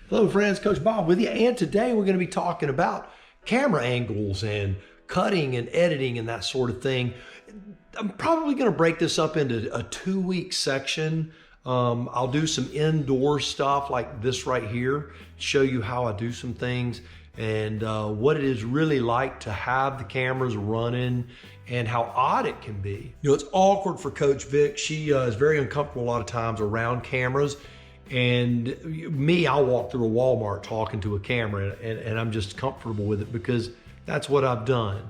Hello friends, Coach Bob with you, and today we're going to be talking about camera angles and cutting and editing and that sort of thing. I'm probably going to break this up into a 2-week section. I'll do some indoor stuff like this right here, show you how I do some things and what it is really like to have the cameras running and how odd it can be. You know, it's awkward for Coach Vic. She is very uncomfortable a lot of times around cameras. And me, I'll walk through a Walmart talking to a camera and I'm just comfortable with it because that's what I've done.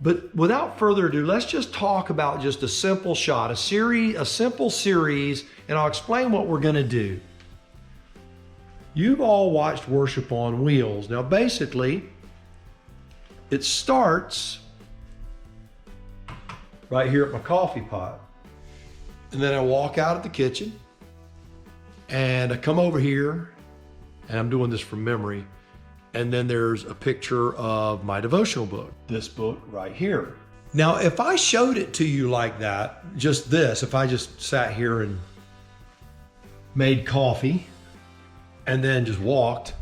But without further ado, let's just talk about just a simple shot, a simple series, and I'll explain what we're gonna do. You've all watched Worship on Wheels. Now basically, it starts right here at my coffee pot. And then I walk out of the kitchen, and I come over here, and I'm doing this from memory, and then there's a picture of my devotional book, this book right here. Now, if I showed it to you like that, just this, if I just sat here and made coffee and then just walked,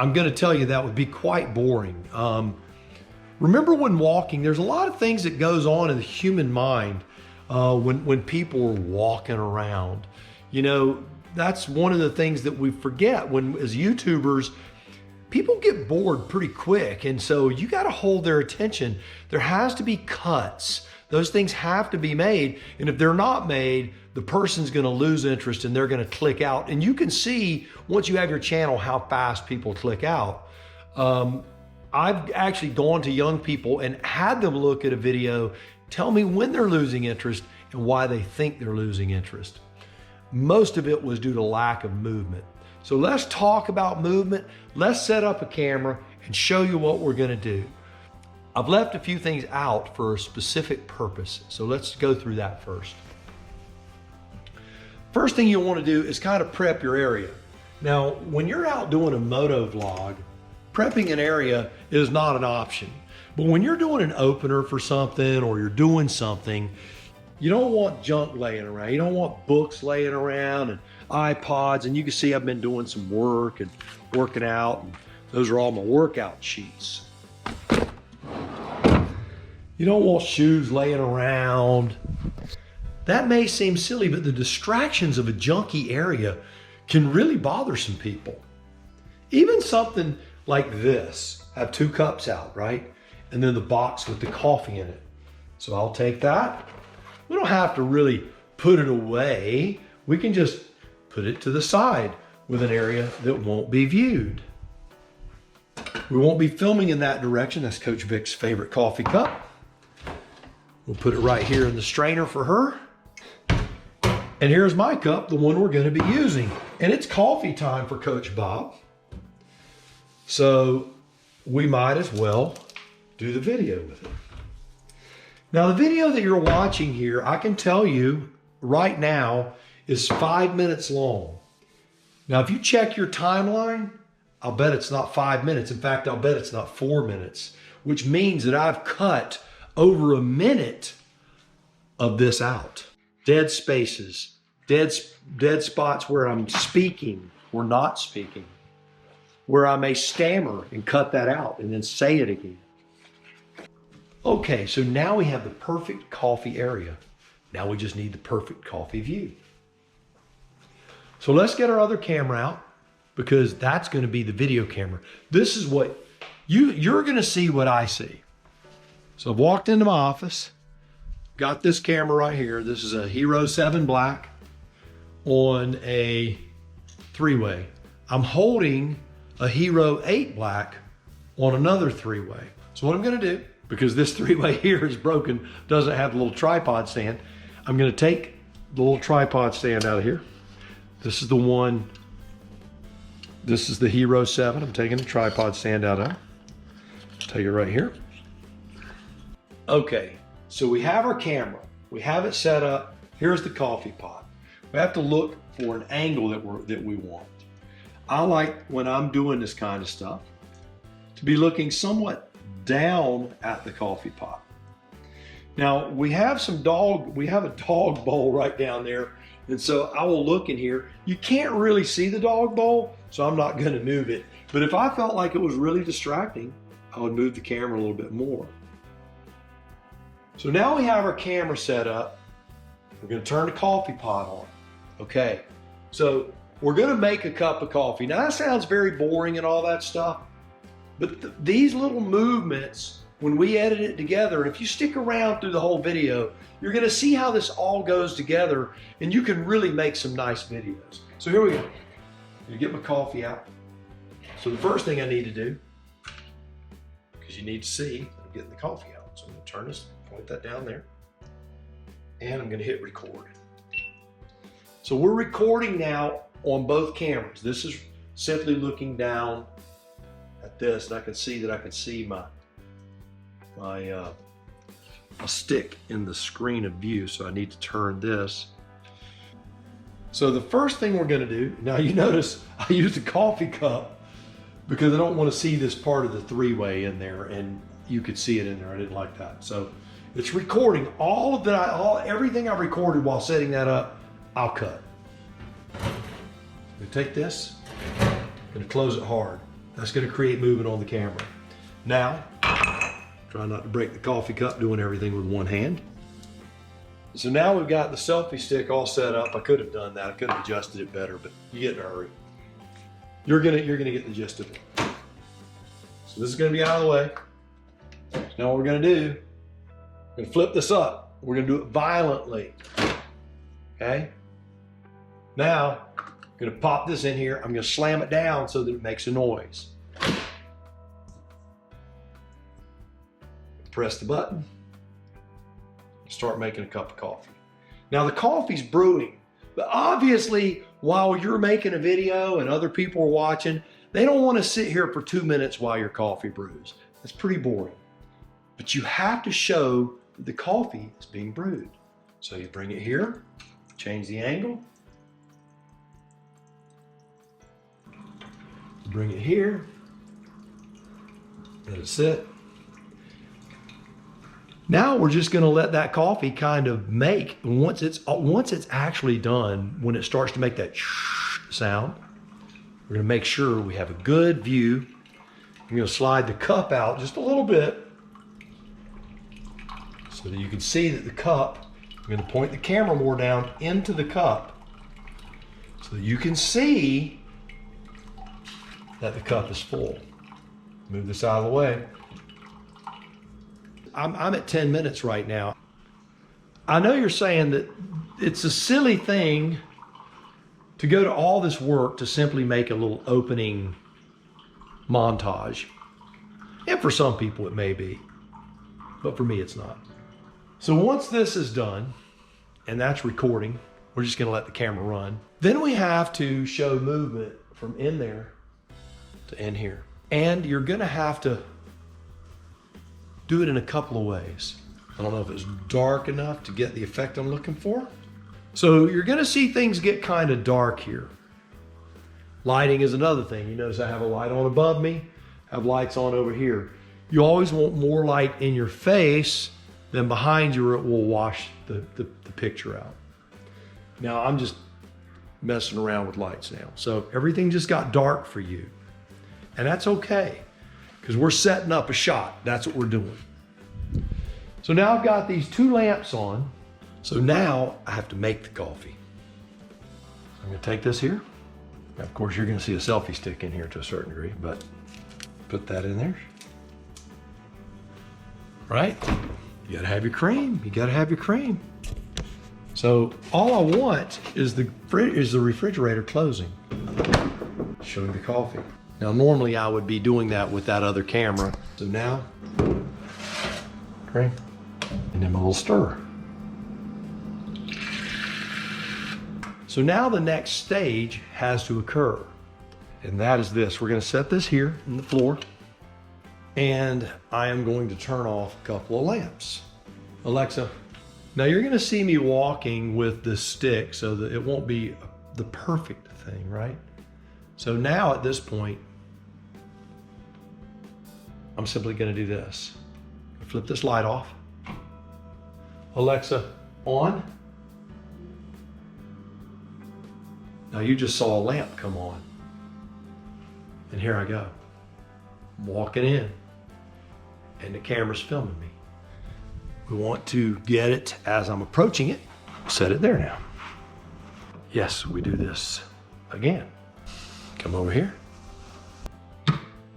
I'm gonna tell you that would be quite boring. Remember when walking, there's a lot of things that goes on in the human mind when people are walking around. You know, that's one of the things that we forget when, as YouTubers, people get bored pretty quick. And so you got to hold their attention. There has to be cuts. Those things have to be made. And if they're not made, the person's going to lose interest and they're going to click out. And you can see once you have your channel how fast people click out. I've actually gone to young people and had them look at a video, tell me when they're losing interest and why they think they're losing interest. Most of it was due to lack of movement. So let's talk about movement. Let's set up a camera and show you what we're gonna do. I've left a few things out for a specific purpose. So let's go through that first. First thing you wanna do is kind of prep your area. Now, when you're out doing a moto vlog, prepping an area is not an option. But when you're doing an opener for something or you're doing something, you don't want junk laying around. You don't want books laying around and iPods. And you can see I've been doing some work and working out. And those are all my workout sheets. You don't want shoes laying around. That may seem silly, but the distractions of a junky area can really bother some people. Even something like this. I have 2 cups out, right? And then the box with the coffee in it. So I'll take that. We don't have to really put it away. We can just put it to the side with an area that won't be viewed. We won't be filming in that direction. That's Coach Vic's favorite coffee cup. We'll put it right here in the strainer for her. And here's my cup, the one we're gonna be using. And it's coffee time for Coach Bob. So we might as well do the video with it. Now the video that you're watching here, I can tell you right now is 5 minutes long. Now if you check your timeline, I'll bet it's not 5 minutes. In fact, I'll bet it's not 4 minutes, which means that I've cut over a minute of this out. Dead spaces, dead spots where I'm speaking or not speaking, where I may stammer and cut that out and then say it again. Okay, so now we have the perfect coffee area. Now we just need the perfect coffee view. So let's get our other camera out because that's gonna be the video camera. This is what, you're gonna see what I see. So I've walked into my office, got this camera right here. This is a Hero 7 Black on a 3-way. I'm holding a Hero 8 Black on another 3-way. So what I'm gonna do, because this 3-way here is broken, doesn't have the little tripod stand, I'm gonna take the little tripod stand out of here. This is the one, this is the Hero 7. I'm taking the tripod stand out of it. Take it right here. Okay, so we have our camera. We have it set up. Here's the coffee pot. We have to look for an angle that we want. I like, when I'm doing this kind of stuff, to be looking somewhat down at the coffee pot. Now we have a dog bowl right down there, And so I will look in here. You can't really see the dog bowl, so I'm not gonna move it. But if I felt like it was really distracting, I would move the camera a little bit more. So now we have our camera set up. We're gonna turn the coffee pot on. Okay, so we're gonna make a cup of coffee. Now that sounds very boring and all that stuff, but these little movements, when we edit it together, and if you stick around through the whole video, you're gonna see how this all goes together, and you can really make some nice videos. So here we go. You get my coffee out. So the first thing I need to do, because you need to see, I'm getting the coffee out. So I'm gonna turn this, point that down there, and I'm gonna hit record. So we're recording now on both cameras. This is simply looking down at this, and I can see that I can see my stick in the screen of view, so I need to turn this. So the first thing we're gonna do, now you notice I used a coffee cup because I don't want to see this part of the three-way in there, and you could see it in there. I didn't like that. So it's recording all of that, everything I recorded while setting that up, I'll cut. I'm gonna take this, I'm gonna close it hard. That's gonna create movement on the camera. Now, try not to break the coffee cup doing everything with one hand. So now we've got the selfie stick all set up. I could have done that. I could have adjusted it better, but you get in a hurry. You're gonna get the gist of it. So this is gonna be out of the way. So now what we're gonna do, we're gonna flip this up. We're gonna do it violently, okay? Now, I'm gonna pop this in here. I'm gonna slam it down so that it makes a noise. Press the button, start making a cup of coffee. Now the coffee's brewing, but obviously while you're making a video and other people are watching, they don't want to sit here for 2 minutes while your coffee brews. That's pretty boring. But you have to show that the coffee is being brewed. So you bring it here, change the angle, bring it here, let it sit. Now we're just gonna let that coffee kind of make, once it's actually done, when it starts to make that sound, we're gonna make sure we have a good view. I'm gonna slide the cup out just a little bit so that you can see that the cup, I'm gonna point the camera more down into the cup so that you can see that the cup is full. Move this out of the way. I'm at 10 minutes right now. I know you're saying that it's a silly thing to go to all this work to simply make a little opening montage. And for some people it may be, but for me it's not. So once this is done, and that's recording, we're just gonna let the camera run. Then we have to show movement from in there to in here. And you're gonna have to do it in a couple of ways. I don't know if it's dark enough to get the effect I'm looking for. So you're gonna see things get kind of dark here. Lighting is another thing. You notice I have a light on above me, have lights on over here. You always want more light in your face than behind you, or it will wash the picture out. Now I'm just messing around with lights now. So everything just got dark for you. And that's okay, because we're setting up a shot. That's what we're doing. So now I've got these 2 lamps on. So now I have to make the coffee. I'm gonna take this here. Now, of course, you're gonna see a selfie stick in here to a certain degree, but put that in there. Right? You gotta have your cream. You gotta have your cream. So all I want is the refrigerator closing, showing the coffee. Now, normally I would be doing that with that other camera. So now, cream, and then a little stir. So now the next stage has to occur, and that is this. We're gonna set this here on the floor, and I am going to turn off a couple of lamps. Alexa, now you're gonna see me walking with this stick so that it won't be the perfect thing, right? So now at this point, I'm simply gonna do this. Flip this light off. Alexa, on. Now you just saw a lamp come on. And here I go. I'm walking in and the camera's filming me. We want to get it as I'm approaching it. Set it there now. Yes, we do this again. Come over here.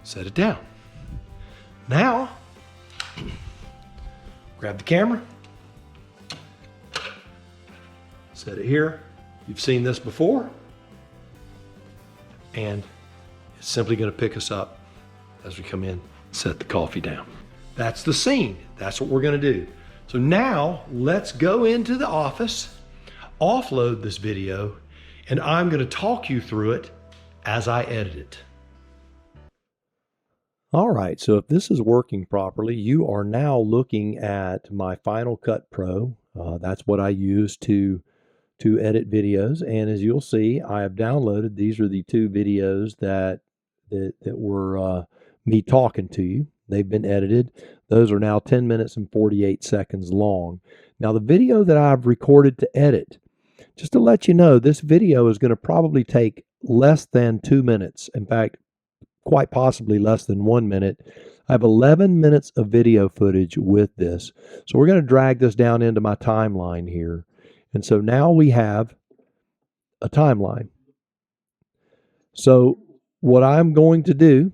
Set it down. Now, grab the camera. Set it here. You've seen this before. And it's simply going to pick us up as we come in, set the coffee down. That's the scene. That's what we're going to do. So now let's go into the office, offload this video, and I'm going to talk you through it as I edit it. All right, so if this is working properly, you are now looking at my Final Cut Pro. That's what I use to edit videos. And as you'll see, I have downloaded, these are the two videos that were me talking to you. They've been edited. Those are now 10 minutes and 48 seconds long. Now the video that I've recorded to edit, just to let you know, this video is going to probably take less than 2 minutes. In fact, quite possibly less than 1 minute. I have 11 minutes of video footage with this. So we're going to drag this down into my timeline here. And so now we have a timeline. So what I'm going to do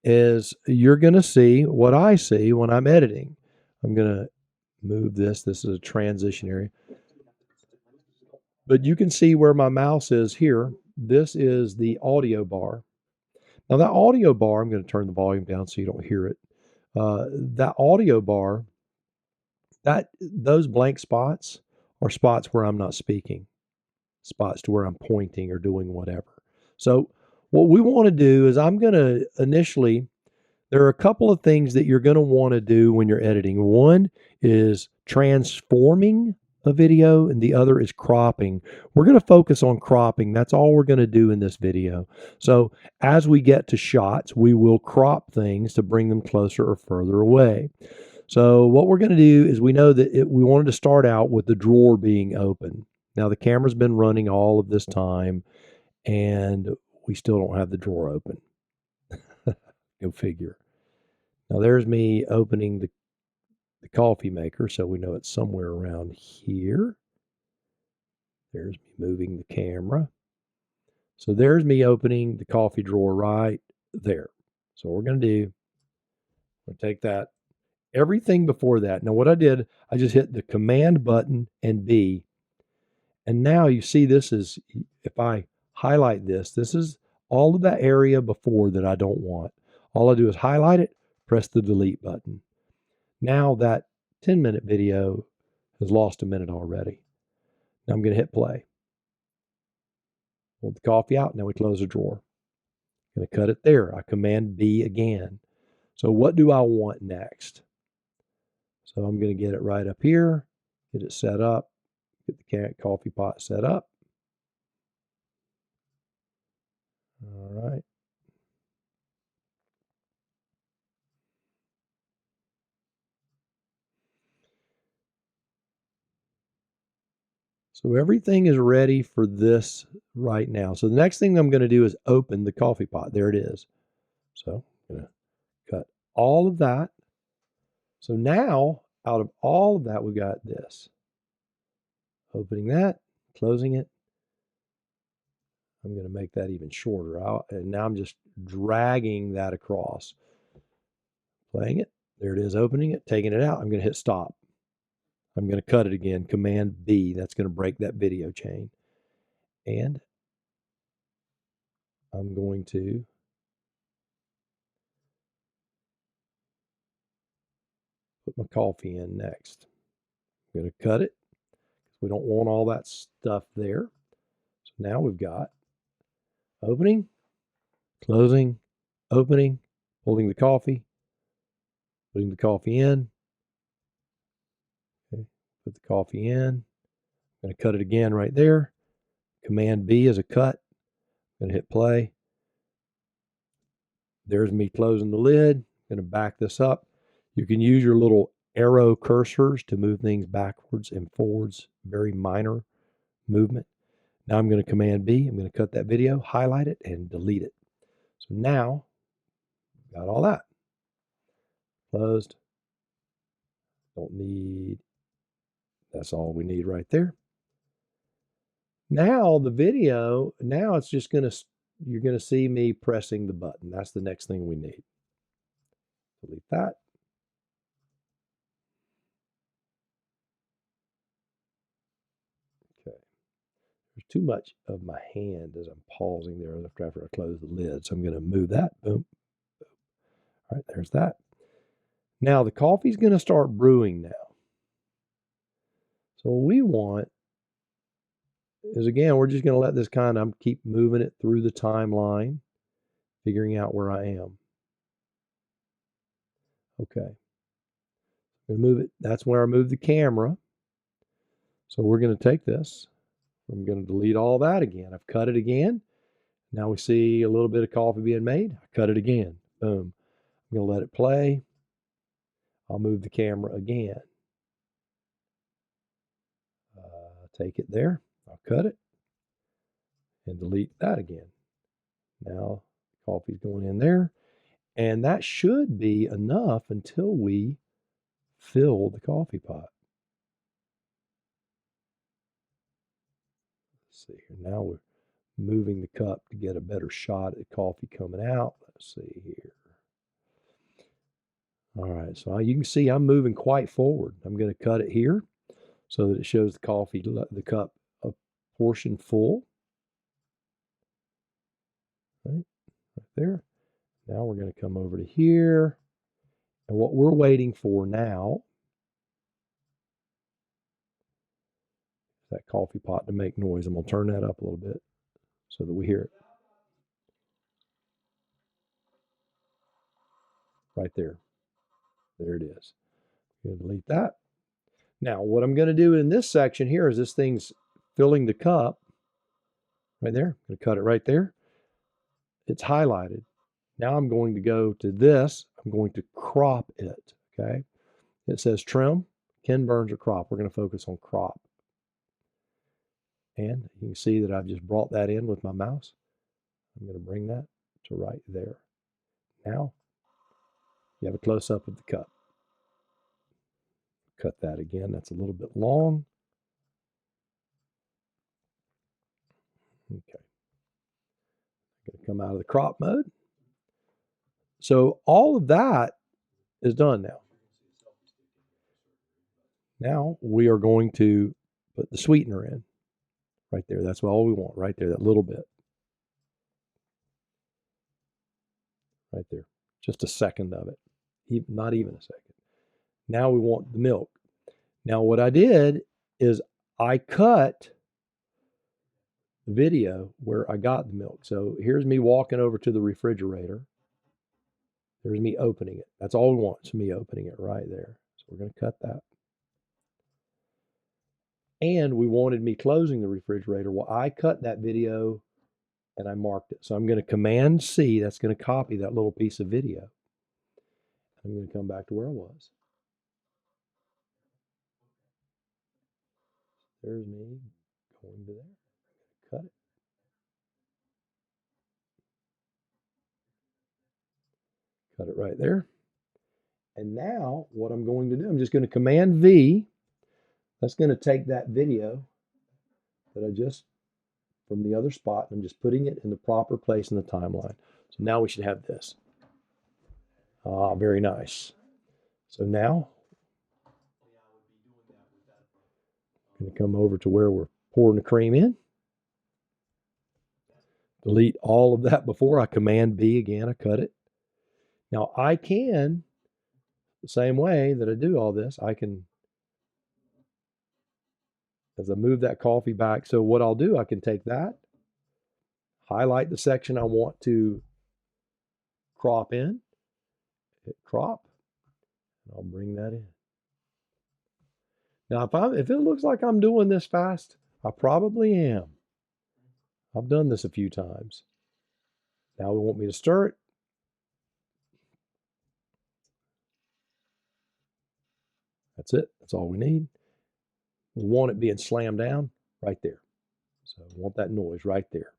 is you're going to see what I see when I'm editing. I'm going to move this. This is a transition area. But you can see where my mouse is here. This is the audio bar. Now that audio bar, I'm going to turn the volume down so you don't hear it. That audio bar, those blank spots are spots where I'm not speaking, spots to where I'm pointing or doing whatever. So what we want to do is I'm going to initially, there are a couple of things that you're going to want to do when you're editing. One is transforming a video and the other is cropping. We're going to focus on cropping. That's all we're going to do in this video. So as we get to shots, we will crop things to bring them closer or further away. So what we're going to do is we know that we wanted to start out with the drawer being open. Now the camera's been running all of this time and we still don't have the drawer open. Go figure. Now there's me opening the coffee maker, so we know it's somewhere around here. There's me moving the camera. So there's me opening the coffee drawer right there. So what we're going to do, we'll take that, everything before that. Now what I did, I just hit the command button and B. And now you see this is, if I highlight this, this is all of that area before that I don't want. All I do is highlight it, press the delete button. Now that 10-minute video has lost a minute already. Now I'm going to hit play. Pull the coffee out. Now we close the drawer. I'm going to cut it there. I command B again. So what do I want next? So I'm going to get it right up here, get it set up, get the coffee pot set up. All right. So everything is ready for this right now. So the next thing I'm going to do is open the coffee pot. There it is. So I'm going to cut all of that. So now, out of all of that, we've got this. Opening that, closing it. I'm going to make that even shorter. And now I'm just dragging that across. Playing it. There it is, opening it, taking it out. I'm going to hit stop. I'm going to cut it again, command B. That's going to break that video chain. And I'm going to put my coffee in next. I'm going to cut it. We don't want all that stuff there. So now we've got opening, closing, opening, holding the coffee, putting the coffee in. Okay, put the coffee in. I'm going to cut it again right there. Command B is a cut. I'm going to hit play. There's me closing the lid. I'm going to back this up. You can use your little arrow cursors to move things backwards and forwards. Very minor movement. Now I'm going to Command B. I'm going to cut that video, highlight it, and delete it. So now, got all that. Closed. Don't need, that's all we need right there. Now the video, now it's just going to, you're going to see me pressing the button. That's the next thing we need. Delete that. Okay. There's too much of my hand as I'm pausing there after I close the lid. So I'm going to move that. Boom. All right, there's that. Now the coffee's going to start brewing now. So what we want is, again, we're just going to let this kind of keep moving it through the timeline, figuring out where I am. Okay. I'm going to move it. That's where I move the camera. So we're going to take this. I'm going to delete all that again. I've cut it again. Now we see a little bit of coffee being made. I cut it again. Boom. I'm going to let it play. I'll move the camera again. Take it there. I'll cut it and delete that again. Now coffee's going in there. And that should be enough until we fill the coffee pot. Let's see here. Now we're moving the cup to get a better shot at the coffee coming out. Let's see here. All right, so you can see I'm moving quite forward. I'm going to cut it here so that it shows the coffee, the cup, a portion full. Right there. Now we're going to come over to here. And what we're waiting for now is that coffee pot to make noise. I'm going to turn that up a little bit so that we hear it. Right there. There it is. I'm going to delete that. Now, what I'm going to do in this section here is this thing's filling the cup. Right there. I'm going to cut it right there. It's highlighted. Now I'm going to go to this. I'm going to crop it. Okay. It says trim, Ken Burns, or crop. We're going to focus on crop. And you can see that I've just brought that in with my mouse. I'm going to bring that to right there. Now you have a close-up of the cup. Cut that again. That's a little bit long. Okay. I'm going to come out of the crop mode. So all of that is done now. Now we are going to put the sweetener in. Right there. That's all we want. Right there. That little bit. Right there. Just a second of it. Not even a second. Now we want the milk. Now what I did is I cut the video where I got the milk. So here's me walking over to the refrigerator. There's me opening it. That's all we want. It's me opening it right there. So we're going to cut that. And we wanted me closing the refrigerator. Well, I cut that video and I marked it. So I'm going to Command C. That's going to copy that little piece of video. I'm going to come back to where I was. There's me going to there. Cut it. Cut it right there. And now what I'm going to do, I'm just going to Command V. That's going to take that video that I just from the other spot, and I'm just putting it in the proper place in the timeline. So now we should have this. Ah, very nice. So now I'm going to come over to where we're pouring the cream in. Delete all of that before. I Command B again. I cut it. Now I can, the same way that I do all this, I can, as I move that coffee back. So what I'll do, I can take that, highlight the section I want to crop in, hit crop, and I'll bring that in. Now, if it looks like I'm doing this fast, I probably am. I've done this a few times. Now we want me to stir it. That's it. That's all we need. We want it being slammed down right there. So I want that noise right there.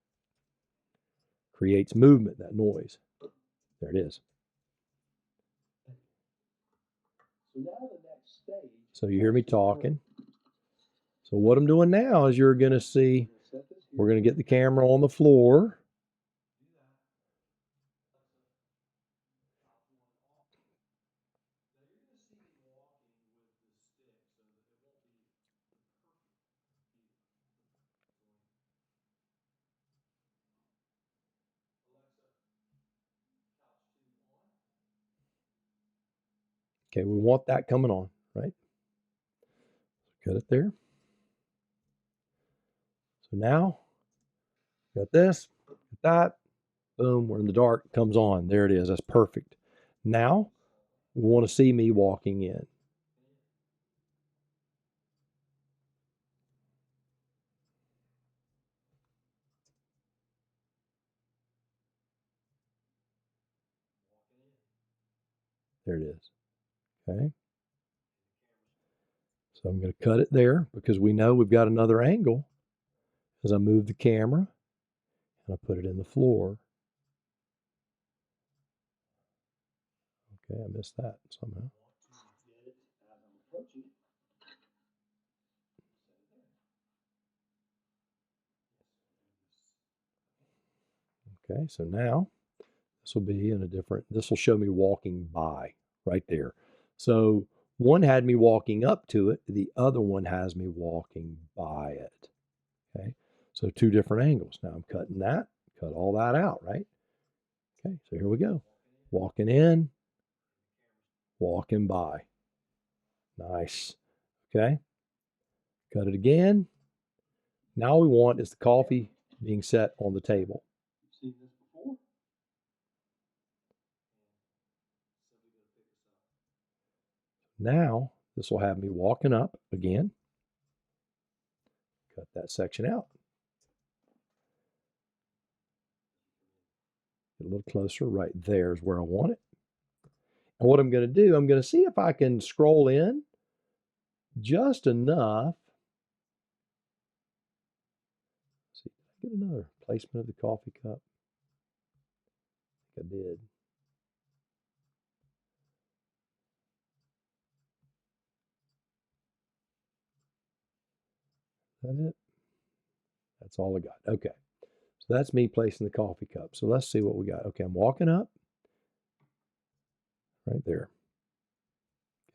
Creates movement, that noise. There it is. So you hear me talking. So what I'm doing now is you're going to see, we're going to get the camera on the floor. Okay, we want that coming on, right? Cut it there. So now, got this, got that, boom, we're in the dark, it comes on. There it is, that's perfect. Now, we want to see me walking in. There it is, okay? So I'm going to cut it there because we know we've got another angle as I move the camera and I put it in the floor. Okay, I missed that somehow. Okay, so now this will be in a different, this will show me walking by right there. So one had me walking up to it, the other one has me walking by it. Okay, so two different angles. Now I'm cutting that, cut all that out, right? Okay, so here we go. Walking in, walking by. Nice. Okay, cut it again. Now we want is the coffee being set on the table. You've seen this before? Now, this will have me walking up again. Cut that section out. Get a little closer. Right there is where I want it. And what I'm going to do, I'm going to see if I can scroll in just enough. Let's see, did I get another placement of the coffee cup? I think I did. Is that it? That's all I got. Okay. So that's me placing the coffee cup. So let's see what we got. Okay, I'm walking up. Right there.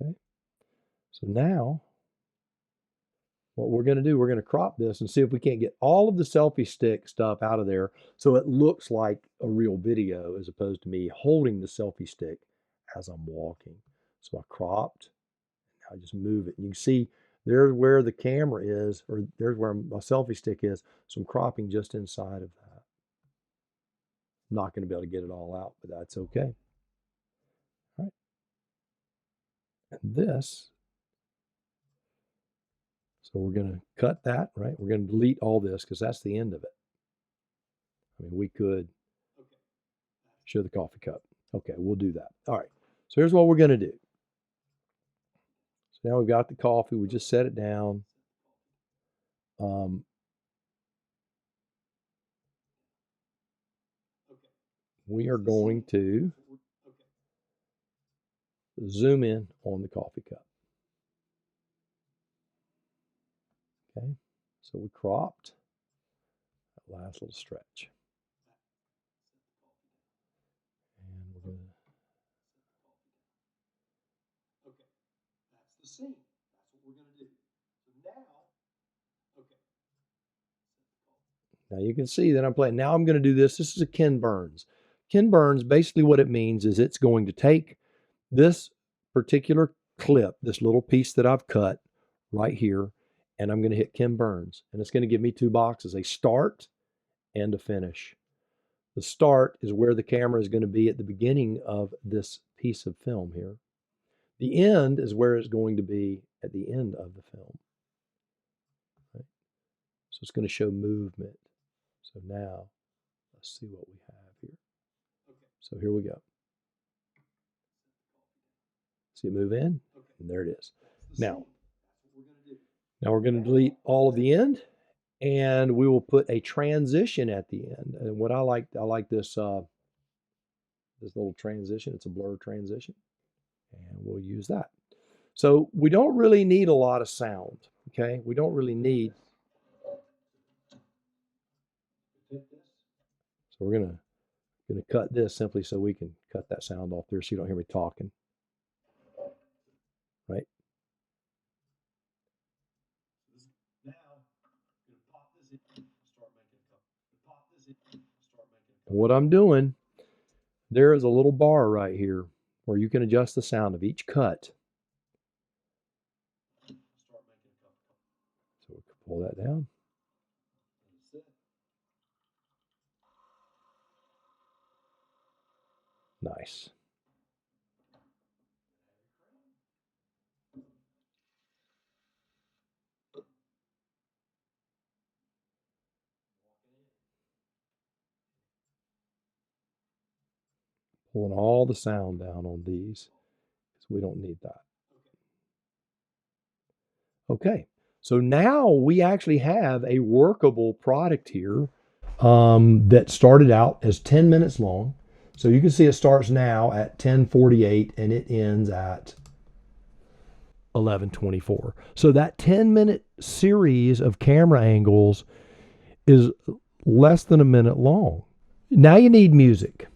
Okay. So now, what we're going to do, we're going to crop this and see if we can't get all of the selfie stick stuff out of there so it looks like a real video as opposed to me holding the selfie stick as I'm walking. So I cropped, I just move it. And you can see there's where the camera is, or there's where my selfie stick is. So I'm cropping just inside of that. I'm not going to be able to get it all out, but that's okay. All right. And this, so we're going to cut that, right? We're going to delete all this because that's the end of it. I mean, we could show the coffee cup. Okay, we'll do that. All right, so here's what we're going to do. So now we've got the coffee. We just set it down. We are going to zoom in on the coffee cup. Okay, so we cropped that last little stretch. And we're going to... Okay, that's the scene. That's what we're going to do. So now, okay. Now you can see that I'm playing. Now I'm going to do this. This is a Ken Burns. Ken Burns, basically what it means is it's going to take this particular clip, this little piece that I've cut right here, and I'm going to hit Ken Burns. And it's going to give me two boxes, a start and a finish. The start is where the camera is going to be at the beginning of this piece of film here. The end is where it's going to be at the end of the film. Right? So it's going to show movement. So now, let's see what we have here. Okay. So here we go. See it move in? Okay. And there it is. Now we're going to delete all of the end, And we will put a transition at the end. And what I like this this little transition. It's a blur transition, and we'll use that. So we don't really need a lot of sound. Okay, we don't really need. So we're gonna cut this simply so we can cut that sound off there, so you don't hear me talking. Right. What I'm doing, there is a little bar right here where you can adjust the sound of each cut. So we can pull that down. Nice. Pulling all the sound down on these, because we don't need that. Okay, so now we actually have a workable product here that started out as 10 minutes long. So you can see it starts now at 10:48 and it ends at 11:24. So that 10-minute series of camera angles is less than a minute long. Now you need music.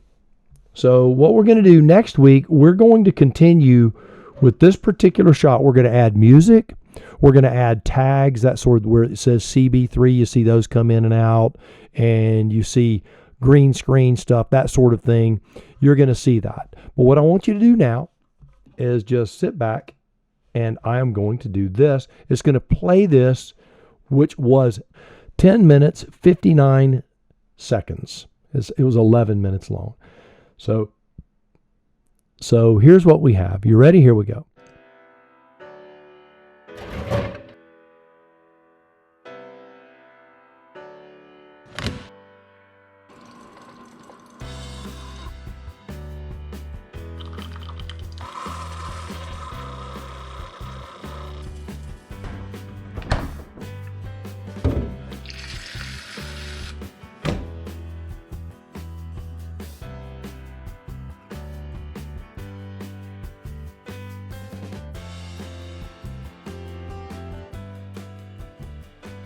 So what we're going to do next week, we're going to continue with this particular shot. We're going to add music. We're going to add tags, that sort of where it says CB3. You see those come in and out, and you see green screen stuff, that sort of thing. You're going to see that. But what I want you to do now is just sit back, and I am going to do this. It's going to play this, which was 10 minutes, 59 seconds. It was 11 minutes long. So here's what we have. You ready? Here we go.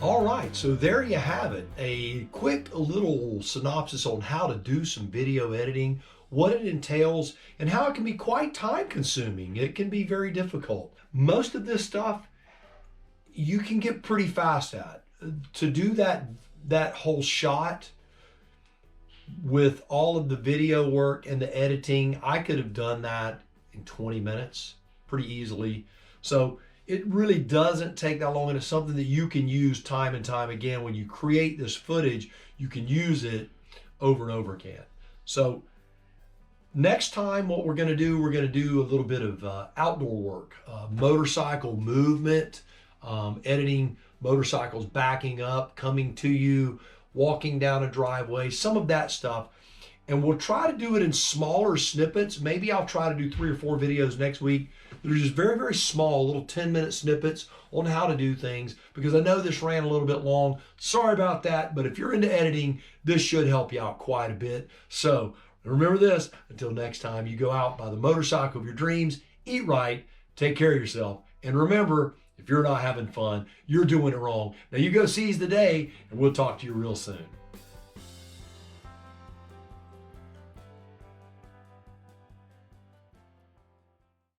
All right, so there you have it. A quick little synopsis on how to do some video editing, what it entails, and how it can be quite time consuming. It can be very difficult. Most of this stuff you can get pretty fast at. To do that whole shot with all of the video work and the editing, I could have done that in 20 minutes pretty easily. So it really doesn't take that long, and it's something that you can use time and time again. When you create this footage, you can use it over and over again. So next time, what we're going to do a little bit of outdoor work, motorcycle movement, editing motorcycles backing up, coming to you, walking down a driveway, some of that stuff. And we'll try to do it in smaller snippets. Maybe I'll try to do 3 or 4 videos next week. They're just very, very small, little 10-minute snippets on how to do things, because I know this ran a little bit long. Sorry about that, but if you're into editing, this should help you out quite a bit. So remember this, until next time, you go out, buy the motorcycle of your dreams, eat right, take care of yourself, and remember, if you're not having fun, you're doing it wrong. Now you go seize the day, and we'll talk to you real soon.